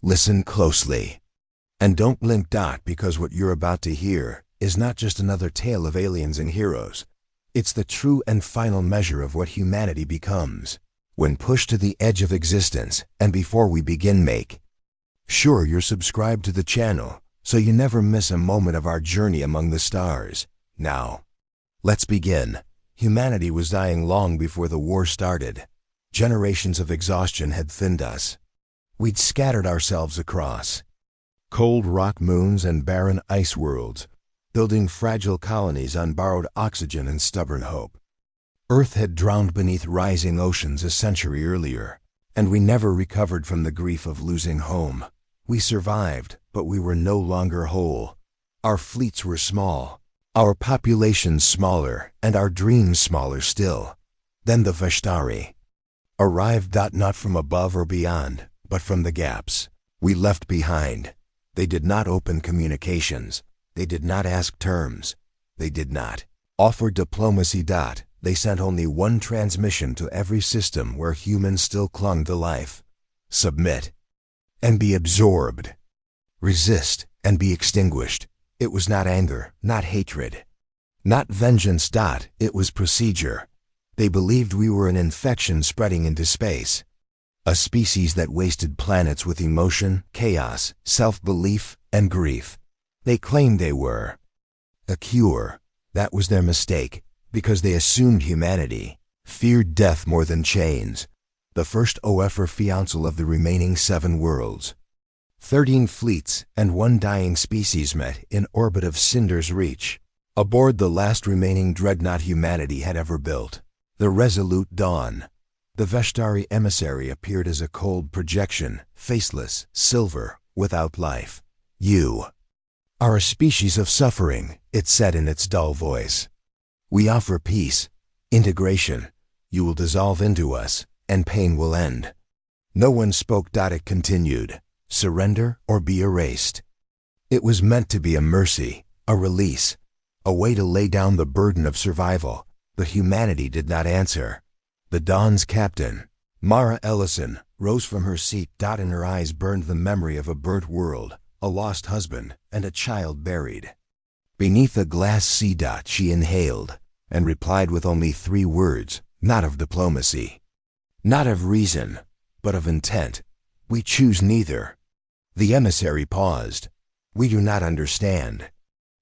Listen closely. And don't blink. Because what you're about to hear is not just another tale of aliens and heroes. It's the true and final measure of what humanity becomes when pushed to the edge of existence. And before we begin, make sure you're subscribed to the channel so you never miss a moment of our journey among the stars. Now, let's begin. Humanity was dying long before the war started. Generations of exhaustion had thinned us. We'd scattered ourselves across cold rock moons and barren ice worlds, building fragile colonies on borrowed oxygen and stubborn hope. Earth had drowned beneath rising oceans a century earlier, and we never recovered from the grief of losing home. We survived, but we were no longer whole. Our fleets were small, our populations smaller, and our dreams smaller still. Then the Veshtari arrived, not from above or beyond, but from the gaps we left behind. They did not open communications. They did not ask terms. They did not offer diplomacy. They sent only one transmission to every system where humans still clung to life. Submit and be absorbed. Resist and be extinguished. It was not anger, not hatred, not vengeance. It was procedure. They believed we were an infection spreading into space. A species that wasted planets with emotion, chaos, self-belief, and grief. They claimed they were a cure. That was their mistake, because they assumed humanity feared death more than chains. The first OFR Council of the remaining 7 worlds, 13 fleets, and 1 dying species met in orbit of Cinder's reach, aboard the last remaining dreadnought humanity had ever built, the Resolute Dawn. The Veshtari emissary appeared as a cold projection, faceless, silver, without life. "You are a species of suffering," it said in its dull voice. "We offer peace, integration. You will dissolve into us, and pain will end." No one spoke. It continued. "Surrender or be erased." It was meant to be a mercy, a release, a way to lay down the burden of survival. But humanity did not answer. The Dawn's captain, Mara Ellison, rose from her seat. In her eyes burned the memory of a burnt world, a lost husband, and a child buried beneath a glass sea. She inhaled and replied with only 3 words, not of diplomacy, not of reason, but of intent. "We choose neither." The emissary paused. "We do not understand."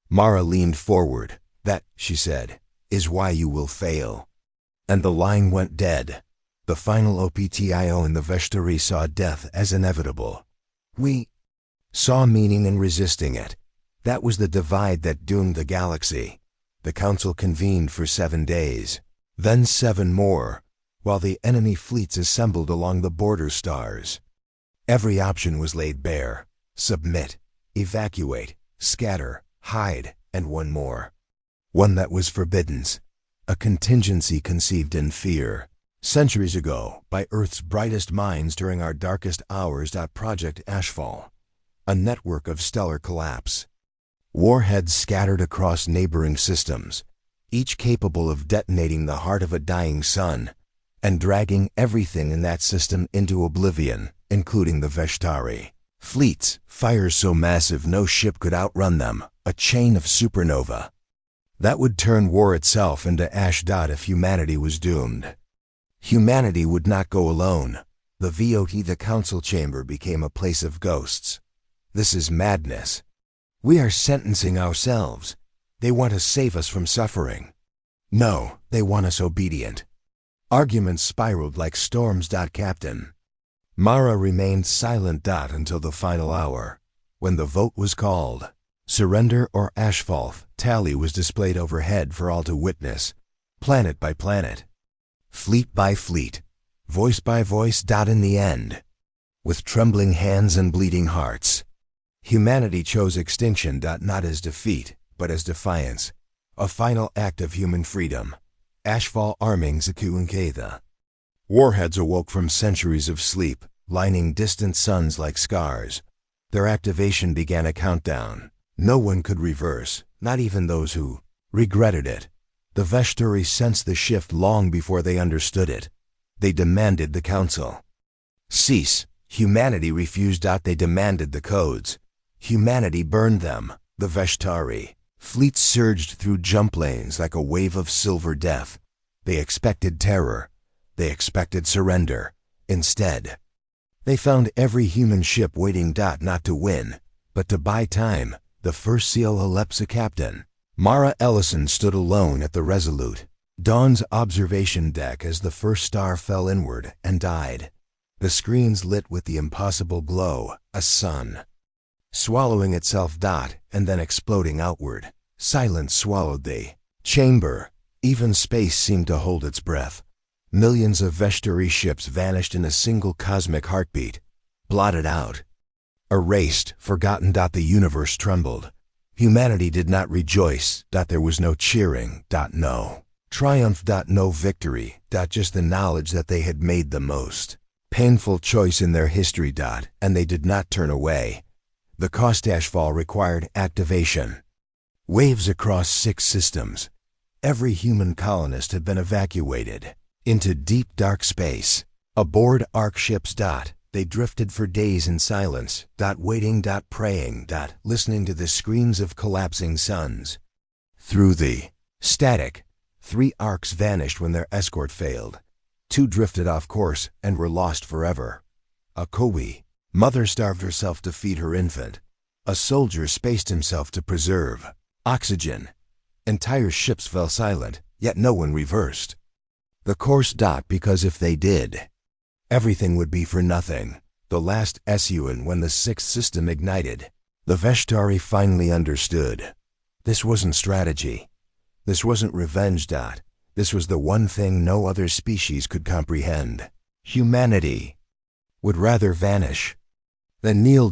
Mara leaned forward. "That," she said, "is why you will fail." And the line went dead. The final OPTIO in the Veshtari saw death as inevitable. We saw meaning in resisting it. That was the divide that doomed the galaxy. The council convened for 7 days, then 7 more, while the enemy fleets assembled along the border stars. Every option was laid bare: submit, evacuate, scatter, hide, and one more. One that was forbidden. A contingency conceived in fear. Centuries ago, by Earth's brightest minds during our darkest hours. Project Ashfall. A network of stellar collapse. Warheads scattered across neighboring systems, each capable of detonating the heart of a dying sun and dragging everything in that system into oblivion, including the Veshtari. Fleets, fires so massive no ship could outrun them, a chain of supernova that would turn war itself into ash. If humanity was doomed, humanity would not go alone. The VOT, the council chamber, became a place of ghosts. This is madness. We are sentencing ourselves. They want to save us from suffering. No, they want us obedient. Arguments spiraled like storms. Captain Mara remained silent. Until the final hour, when the vote was called. Surrender or asphalt. Tally was displayed overhead for all to witness, planet by planet, fleet by fleet, voice by voice. In the end, with trembling hands and bleeding hearts, humanity chose extinction. Not as defeat, but as defiance, a final act of human freedom. Ashfall arming Zakunkatha. Warheads awoke from centuries of sleep, lining distant suns like scars. Their activation began a countdown. No one could reverse, not even those who regretted it. The Veshtari sensed the shift long before they understood it. They demanded the council cease. Humanity refused. They demanded the codes. Humanity burned them, the Veshtari. Fleets surged through jump lanes like a wave of silver death. They expected terror. They expected surrender. Instead, they found every human ship waiting. Not to win, but to buy time. The first SEAL Alepsa captain, Mara Ellison, stood alone at the Resolute, Dawn's observation deck, as the first star fell inward and died. The screens lit with the impossible glow, a sun, swallowing itself. And then exploding outward. Silence swallowed the chamber. Even space seemed to hold its breath. Millions of Veshtari ships vanished in a single cosmic heartbeat. Blotted out. Erased, forgotten. The universe trembled. Humanity did not rejoice. There was no cheering. No triumph. No victory. Just the knowledge that they had made the most painful choice in their history. And they did not turn away. The Kostashfall required activation. Waves across 6 systems. Every human colonist had been evacuated into deep dark space. Aboard Ark ships. They drifted for days in silence. Waiting. Praying. Listening to the screams of collapsing suns. Through the static, 3 Arks vanished when their escort failed. 2 drifted off course and were lost forever. A Kowi mother starved herself to feed her infant. A soldier spaced himself to preserve oxygen. Entire ships fell silent, yet no one reversed the course. Because if they did, everything would be for nothing. The last SUN, when the 6th system ignited, the Veshtari finally understood. This wasn't strategy. This wasn't revenge. This was the one thing no other species could comprehend. Humanity would rather vanish than kneel.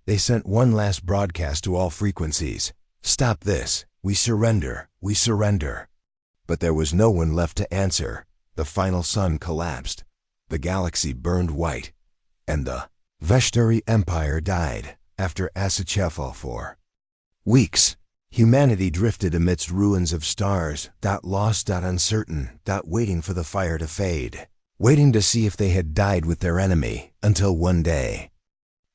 They sent one last broadcast to all frequencies. Stop this. We surrender. We surrender. But there was no one left to answer. The final sun collapsed. The galaxy burned white. And the Veshtari Empire died. After Asachefal for weeks, humanity drifted amidst ruins of stars. Lost. Uncertain. Waiting for the fire to fade. Waiting to see if they had died with their enemy. Until one day,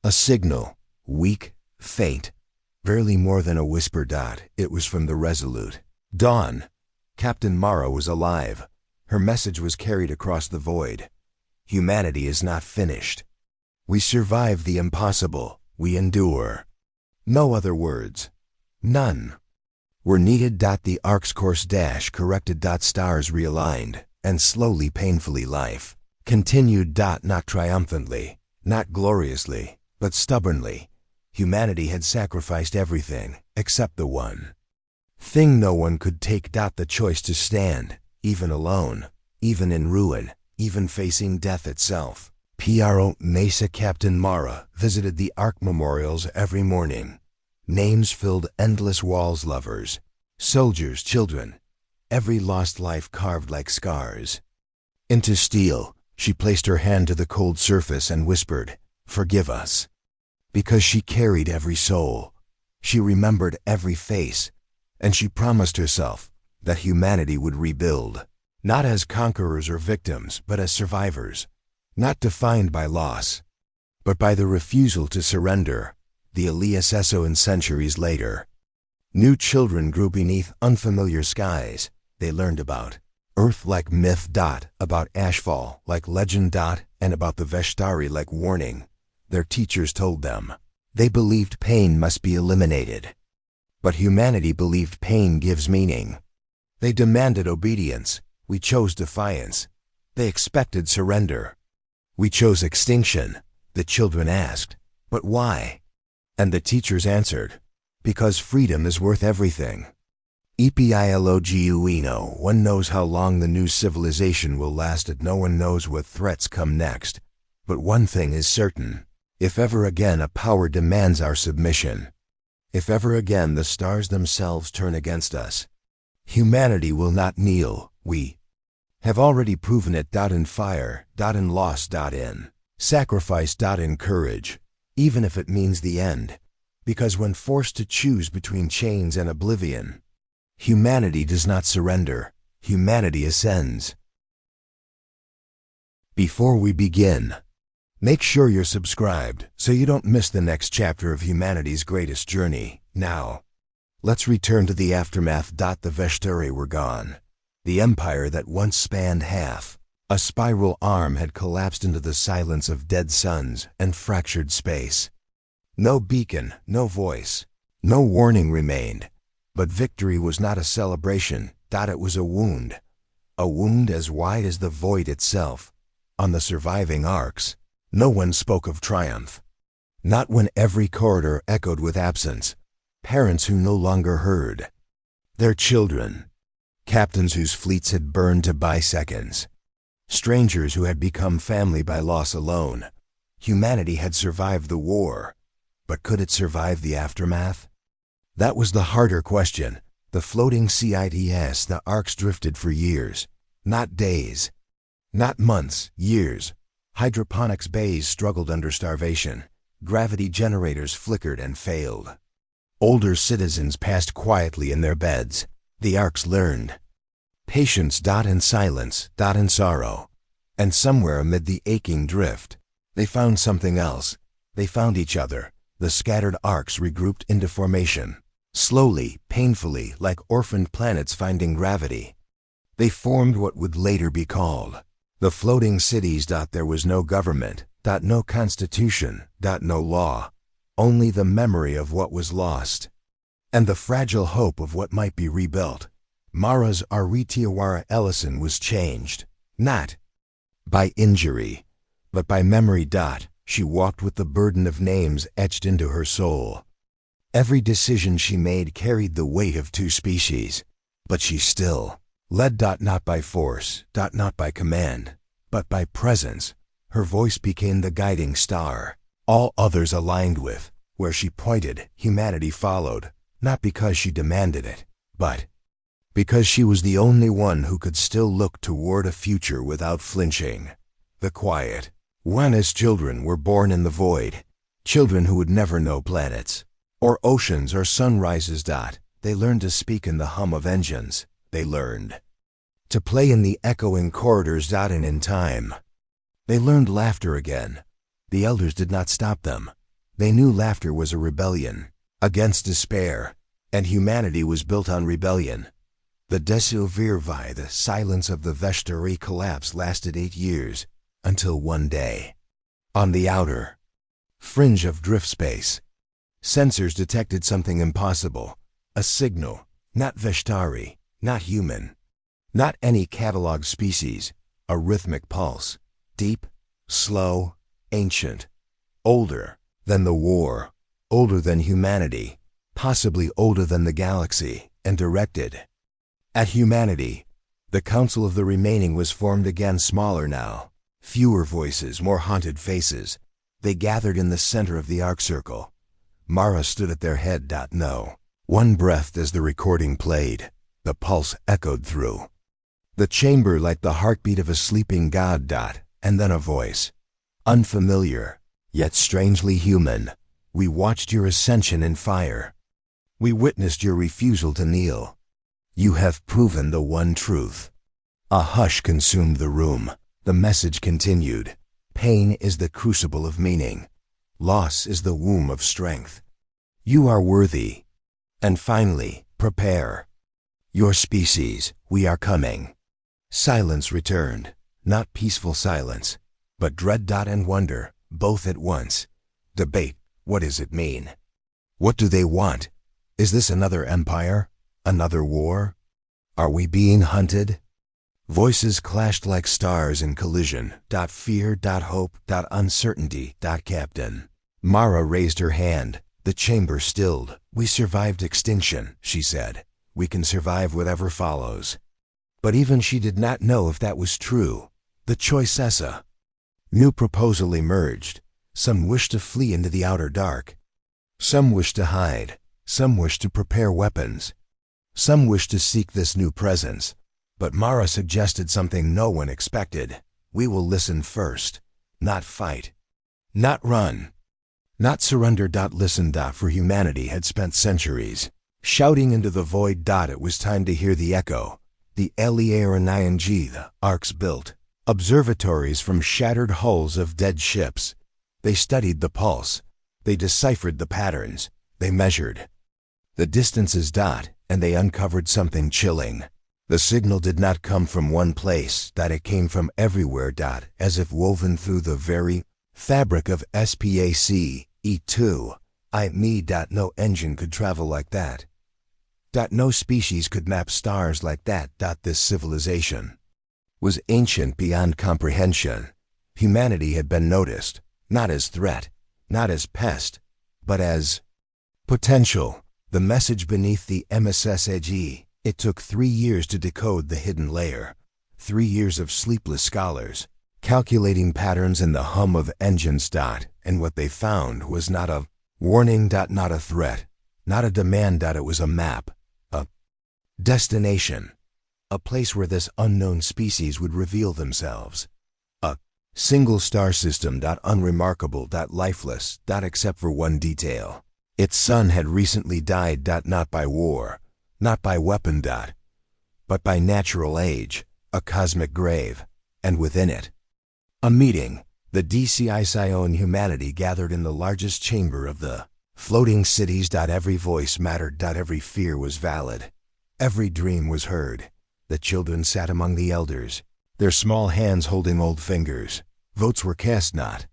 a signal. Weak, faint, barely more than a whisper. It was from the Resolute. Dawn. Captain Mara was alive. Her message was carried across the void. Humanity is not finished. We survive the impossible. We endure. No other words. None were needed. The Ark's course corrected. Stars realigned, and slowly, painfully, life continued. Not triumphantly, not gloriously, but stubbornly. Humanity had sacrificed everything, except the one thing no one could take. The choice to stand, even alone, even in ruin, even facing death itself. Pro Mesa Captain Mara visited the Ark memorials every morning. Names filled endless walls. Lovers, soldiers, children, every lost life carved like scars into steel. She placed her hand to the cold surface and whispered, "Forgive us." Because she carried every soul. She remembered every face, and she promised herself that humanity would rebuild, not as conquerors or victims, but as survivors, not defined by loss, but by the refusal to surrender. The Elias Esso centuries later. New children grew beneath unfamiliar skies. They learned about Earth like myth. About Ashfall like legend. And about the Veshtari like warning. Their teachers told them they believed pain must be eliminated. But humanity believed pain gives meaning. They demanded obedience. We chose defiance. They expected surrender. We chose extinction. The children asked, "But why?" And the teachers answered, "Because freedom is worth everything." EPILOGUENO. One knows how long the new civilization will last, and no one knows what threats come next. But one thing is certain. If ever again a power demands our submission, if ever again the stars themselves turn against us, humanity will not kneel. We have already proven it. In fire. In loss. In sacrifice. In courage. Even if it means the end. Because when forced to choose between chains and oblivion, humanity does not surrender. Humanity ascends. Before we begin, Make sure you're subscribed so you don't miss the next chapter of humanity's greatest journey. Now, let's return to the aftermath. The Veshtari were gone. The empire that once spanned half, a spiral arm, had collapsed into the silence of dead suns and fractured space. No beacon, no voice, no warning remained. But victory was not a celebration. It was a wound as wide as the void itself. On the surviving arcs, no one spoke of triumph. Not when every corridor echoed with absence, parents who no longer heard. Their children, captains whose fleets had burned to biseconds, strangers who had become family by loss alone. Humanity had survived the war, but could it survive the aftermath? That was the harder question. The floating CITS, the arcs drifted for years, not days, not months, years. Hydroponics bays struggled under starvation. Gravity generators flickered and failed. Older citizens passed quietly in their beds. The arcs learned patience in silence, in sorrow. And somewhere amid the aching drift, they found something else. They found each other. The scattered arcs regrouped into formation. Slowly, painfully, like orphaned planets finding gravity. They formed what would later be called the floating cities. There was no government, no constitution, no law. Only the memory of what was lost, and the fragile hope of what might be rebuilt. Mara's Aritiawara Ellison was changed, not by injury, but by memory. She walked with the burden of names etched into her soul. Every decision she made carried the weight of two species, but she still led. Not by force, not by command, but by presence. Her voice became the guiding star. All others aligned with. Where she pointed, humanity followed, not because she demanded it, but because she was the only one who could still look toward a future without flinching. The quiet Wana's children were born in the void, children who would never know planets, or oceans or sunrises. They learned to speak in the hum of engines. They learned to play in the echoing corridors. And in time, they learned laughter again. The elders did not stop them. They knew laughter was a rebellion against despair, and humanity was built on rebellion. The Desilvirvi, the silence of the Veshtari collapse, lasted 8 years, until one day, on the outer fringe of drift space, sensors detected something impossible. A signal, not Veshtari, not human, not any catalog species. A rhythmic pulse, deep, slow, ancient, older than the war, older than humanity, possibly older than the galaxy, and directed at humanity. The Council of the Remaining was formed again, smaller now. Fewer voices, more haunted faces. They gathered in the center of the arc circle. Mara stood at their head. No one breathed as the recording played. The pulse echoed through the chamber like the heartbeat of a sleeping god. And then a voice, unfamiliar, yet strangely human. We watched your ascension in fire. We witnessed your refusal to kneel. You have proven the one truth. A hush consumed the room. The message continued. Pain is the crucible of meaning. Loss is the womb of strength. You are worthy. And finally, prepare. Your species, we are coming. Silence returned. Not peaceful silence, but dread. And wonder, both at once. Debate, what does it mean? What do they want? Is this another empire? Another war? Are we being hunted? Voices clashed like stars in collision. Fear, hope, uncertainty. Captain. Mara raised her hand. The chamber stilled. We survived extinction, she said. We can survive whatever follows. But even she did not know if that was true. The choicessa. New proposal emerged. Some wished to flee into the outer dark. Some wished to hide. Some wished to prepare weapons. Some wished to seek this new presence. But Mara suggested something no one expected. We will listen first. Not fight. Not run. Not surrender. Listen. For humanity had spent centuries shouting into the void. It was time to hear the echo. The Eliaranayanji, the arcs built. Observatories from shattered hulls of dead ships. They studied the pulse. They deciphered the patterns. They measured the distances. And they uncovered something chilling. The signal did not come from one place. It came from everywhere. As if woven through the very fabric of space. No engine could travel like that. No species could map stars like that. This civilization was ancient beyond comprehension. Humanity had been noticed, not as threat, not as pest, but as potential. The message beneath the message. It took 3 years to decode the hidden layer. 3 years of sleepless scholars, calculating patterns in the hum of engines. And what they found was not a warning. Not a threat, not a demand. It was a map, a destination, a place where this unknown species would reveal themselves. A single star system. Unremarkable. Lifeless. Except for one detail. Its sun had recently died. Not by war, not by weapon. But by natural age, a cosmic grave, and within it, a meeting. The defiance and humanity gathered in the largest chamber of the floating cities. Every voice mattered. Every fear was valid. Every dream was heard. The children sat among the elders, their small hands holding old fingers. Votes were cast not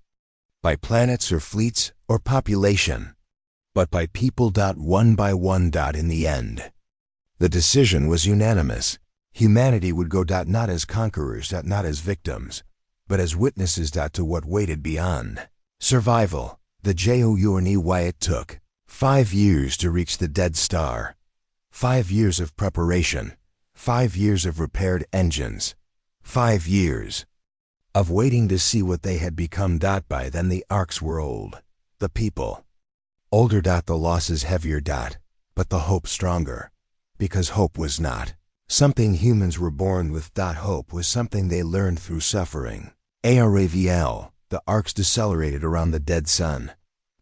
by planets or fleets or population, but by people. One by one. In the end, the decision was unanimous. Humanity would go. Not as conquerors. Not as victims, but as witnesses. To what waited beyond survival. The journey. Why it took 5 years to reach the dead star. 5 years of preparation. 5 years of repaired engines. 5 years of waiting to see what they had become. By then the arcs were old. The people older. The losses heavier. But the hope stronger. Because hope was not something humans were born with. Hope was something they learned through suffering. ARAVL, the arcs decelerated around the dead sun.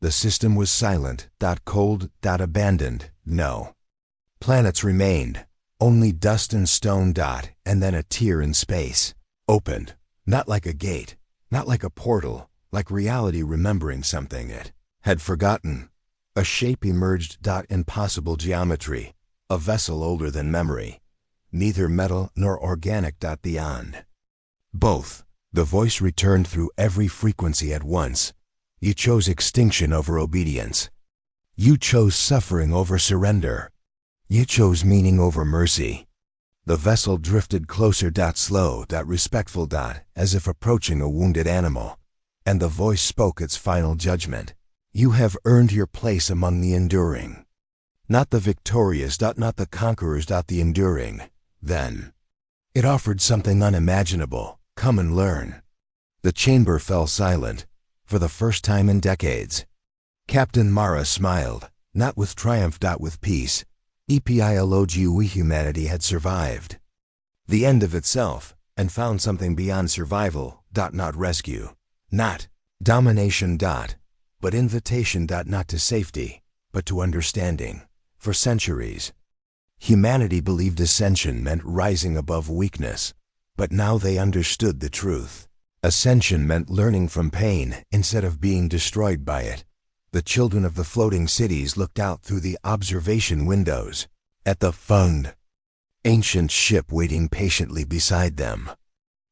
The system was silent. Cold. Abandoned. No planets remained. Only dust and stone. And then a tear in space opened. Not like a gate, not like a portal, like reality remembering something it had forgotten. A shape emerged. Impossible geometry. A vessel older than memory. Neither metal nor organic. Beyond both. The voice returned through every frequency at once. You chose extinction over obedience. You chose suffering over surrender. You chose meaning over mercy. The vessel drifted closer. Slow. Respectful. As if approaching a wounded animal. And the voice spoke its final judgment. You have earned your place among the enduring. Not the victorious. Not the conquerors. The enduring. Then it offered something unimaginable. Come and learn. The chamber fell silent, for the first time in decades. Captain Mara smiled, not with triumph. With peace. EPITARA. Humanity had survived the end of itself, and found something beyond survival. Not rescue. Not domination. But invitation. Not to safety, but to understanding. For centuries, humanity believed ascension meant rising above weakness. But now they understood the truth. Ascension meant learning from pain instead of being destroyed by it. The children of the floating cities looked out through the observation windows at the funged ancient ship waiting patiently beside them.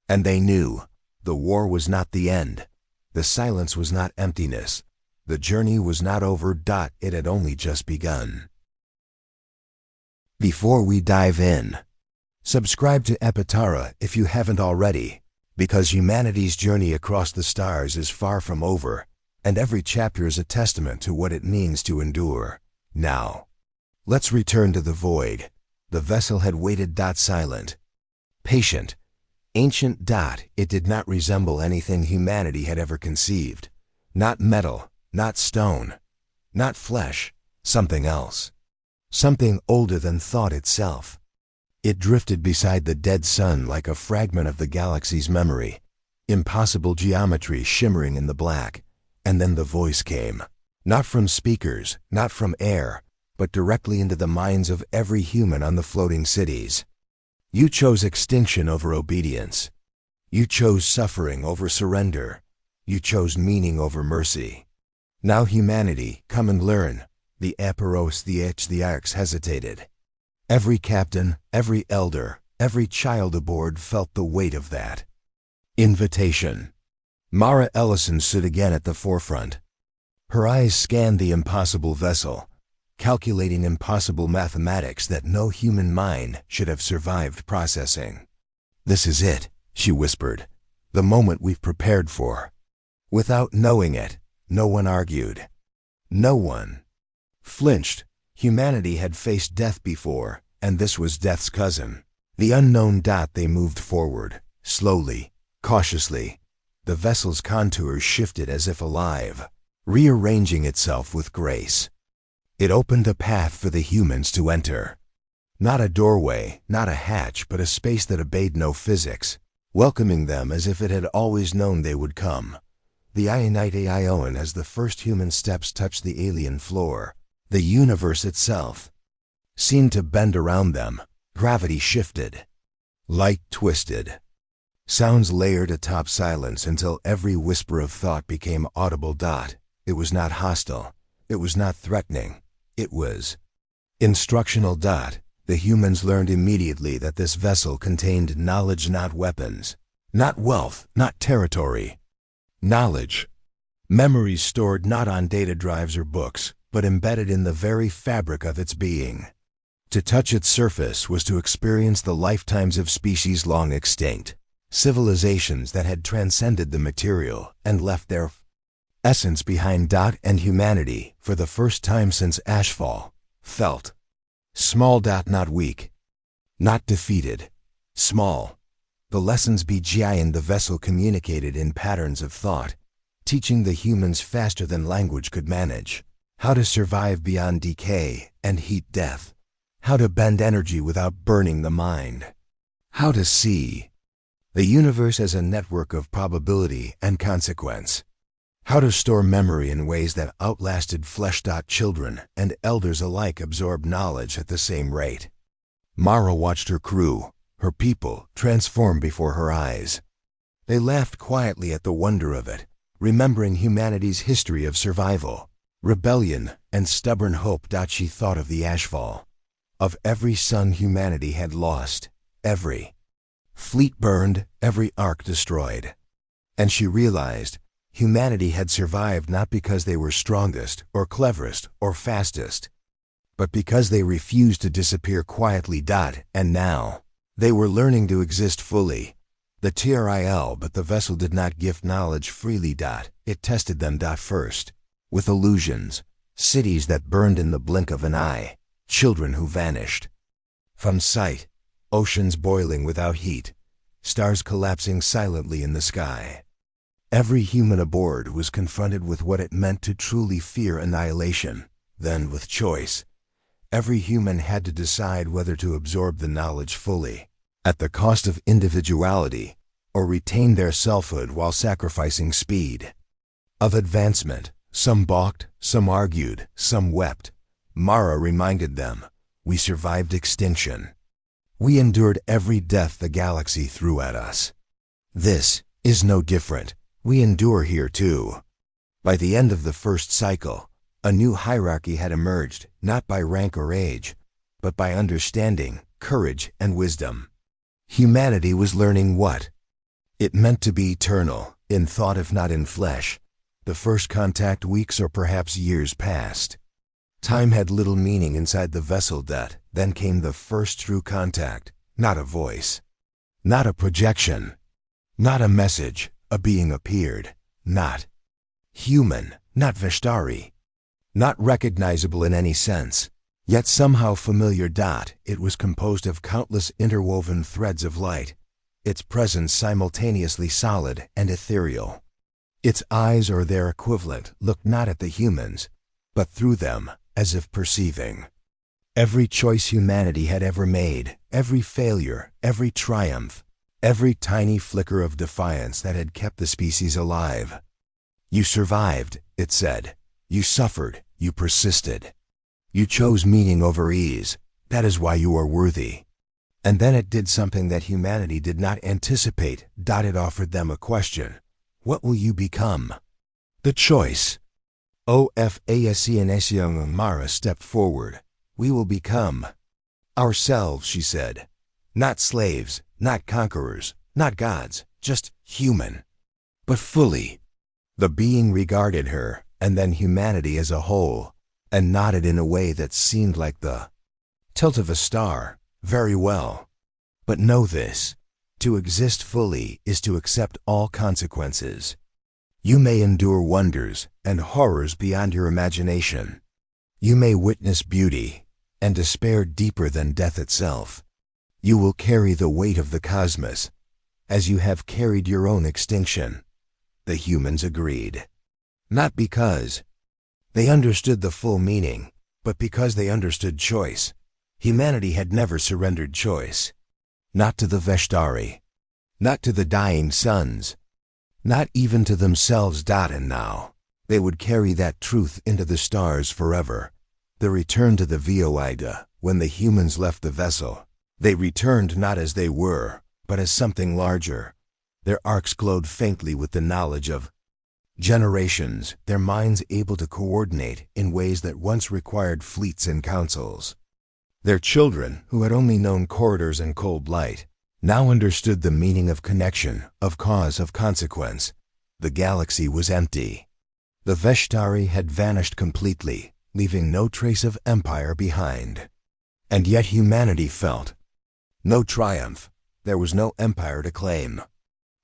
And they knew the war was not the end. The silence was not emptiness. The journey was not over. It had only just begun. Before we dive in, subscribe to EPITARA if you haven't already, because humanity's journey across the stars is far from over, and every chapter is a testament to what it means to endure. Now, let's return to the void. The vessel had waited. Silent, patient, ancient. It did not resemble anything humanity had ever conceived. Not metal, not stone, not flesh, something else. Something older than thought itself. It drifted beside the dead sun like a fragment of the galaxy's memory. Impossible geometry shimmering in the black. And then the voice came. Not from speakers, not from air, but directly into the minds of every human on the floating cities. You chose extinction over obedience. You chose suffering over surrender. You chose meaning over mercy. Now humanity, come and learn. The Epiros the Arcs hesitated. Every captain, every elder, every child aboard felt the weight of that invitation. Mara Ellison stood again at the forefront. Her eyes scanned the impossible vessel, calculating impossible mathematics that no human mind should have survived processing. "This is it," she whispered, "the moment we've prepared for." Without knowing it, no one argued. No one flinched. Humanity had faced death before, and this was death's cousin. The unknown dot. They moved forward, slowly, cautiously. The vessel's contours shifted as if alive, rearranging itself with grace. It opened a path for the humans to enter. Not a doorway, not a hatch, but a space that obeyed no physics, welcoming them as if it had always known they would come. The Ionite Ion as the first human steps touched the alien floor. The universe itself seemed to bend around them. Gravity shifted. Light twisted. Sounds layered atop silence until every whisper of thought became audible. It was not hostile. It was not threatening. It was instructional. The humans learned immediately that this vessel contained knowledge, not weapons, not wealth, not territory. Knowledge. Memories stored not on data drives or books, but embedded in the very fabric of its being. To touch its surface was to experience the lifetimes of species long extinct, civilizations that had transcended the material and left their essence behind. And humanity, for the first time since Ashfall, felt small. Not weak, not defeated. Small. The lessons behind the vessel communicated in patterns of thought, teaching the humans faster than language could manage. How to survive beyond decay and heat death. How to bend energy without burning the mind. How to see the universe as a network of probability and consequence. How to store memory in ways that outlasted flesh. Children and elders alike absorbed knowledge at the same rate. Mara watched her crew, her people, transform before her eyes. They laughed quietly at the wonder of it, remembering humanity's history of survival, rebellion, and stubborn hope. She thought of the Ashfall, of every son humanity had lost, every fleet burned, every ark destroyed. And she realized humanity had survived not because they were strongest or cleverest or fastest, but because they refused to disappear quietly. And now they were learning to exist fully. The TRIL, but the vessel did not gift knowledge freely. It tested them. First, with illusions, cities that burned in the blink of an eye, children who vanished from sight, oceans boiling without heat, stars collapsing silently in the sky. Every human aboard was confronted with what it meant to truly fear annihilation. Then, with choice, every human had to decide whether to absorb the knowledge fully, at the cost of individuality, or retain their selfhood while sacrificing speed of advancement. Some balked, some argued, some wept. Mara reminded them, "We survived extinction. We endured every death the galaxy threw at us. This is no different. We endure here too." By the end of the first cycle, a new hierarchy had emerged, not by rank or age, but by understanding, courage, and wisdom. Humanity was learning what it meant to be eternal, in thought if not in flesh. The first contact, weeks or perhaps years passed. Time had little meaning inside the vessel. Then came the first true contact, not a voice, not a projection, not a message. A being appeared, not human, not Veshtari, not recognizable in any sense, yet somehow familiar. It was composed of countless interwoven threads of light, its presence simultaneously solid and ethereal. Its eyes, or their equivalent, looked not at the humans, but through them, as if perceiving every choice humanity had ever made, every failure, every triumph, every tiny flicker of defiance that had kept the species alive. "You survived," it said. "You suffered, you persisted. You chose meaning over ease. That is why you are worthy." And then it did something that humanity did not anticipate. It offered them a question. What will you become? The choice. Ofascianacion. Mara stepped forward. We will become ourselves, she said. Not slaves, not conquerors, not gods, just human. But fully. The being regarded her, and then humanity as a whole, and nodded in a way that seemed like the tilt of a star. Very well. But know this. To exist fully is to accept all consequences. You may endure wonders and horrors beyond your imagination. You may witness beauty and despair deeper than death itself. You will carry the weight of the cosmos, as you have carried your own extinction. The humans agreed. Not because they understood the full meaning, but because they understood choice. Humanity had never surrendered choice. Not to the Veshtari. Not to the dying suns. Not even to themselves. And now, they would carry that truth into the stars forever. The return to the Voida. When the humans left the vessel, they returned not as they were, but as something larger. Their arcs glowed faintly with the knowledge of generations, their minds able to coordinate in ways that once required fleets and councils. Their children, who had only known corridors and cold light, now understood the meaning of connection, of cause, of consequence. The galaxy was empty. The Veshtari had vanished completely, leaving no trace of empire behind. And yet humanity felt no triumph. There was no empire to claim,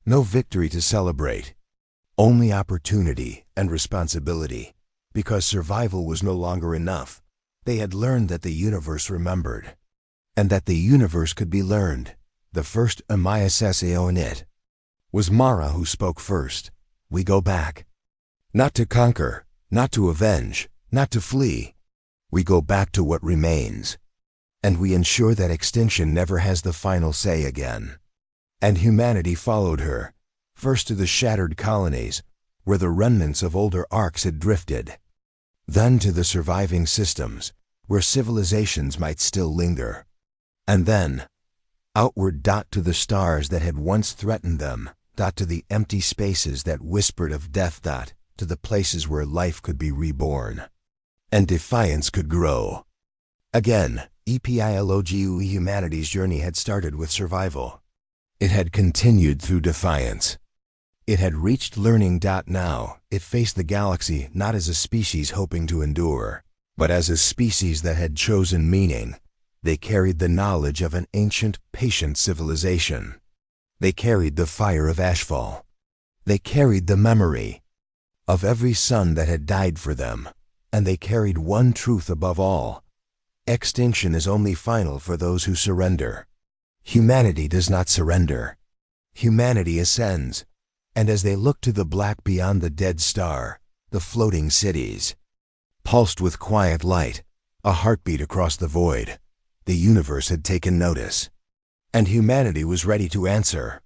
no victory to celebrate, only opportunity and responsibility. Because survival was no longer enough, they had learned that the universe remembered, and that the universe could be learned. The first Amaya in it was Mara who spoke first. We go back. Not to conquer, not to avenge, not to flee. We go back to what remains. And we ensure that extinction never has the final say again. And humanity followed her, first to the shattered colonies, where the remnants of older arcs had drifted. Then to the surviving systems, where civilizations might still linger. And then outward. To the stars that had once threatened them. To the empty spaces that whispered of death. To the places where life could be reborn. And defiance could grow. Again, EPILOGUE. Humanity's journey had started with survival. It had continued through defiance. It had reached learning. Now, it faced the galaxy not as a species hoping to endure, but as a species that had chosen meaning. They carried the knowledge of an ancient, patient civilization. They carried the fire of Ashfall. They carried the memory of every son that had died for them. And they carried one truth above all. Extinction is only final for those who surrender. Humanity does not surrender. Humanity ascends. And as they looked to the black beyond the dead star, the floating cities pulsed with quiet light, a heartbeat across the void. The universe had taken notice, and humanity was ready to answer.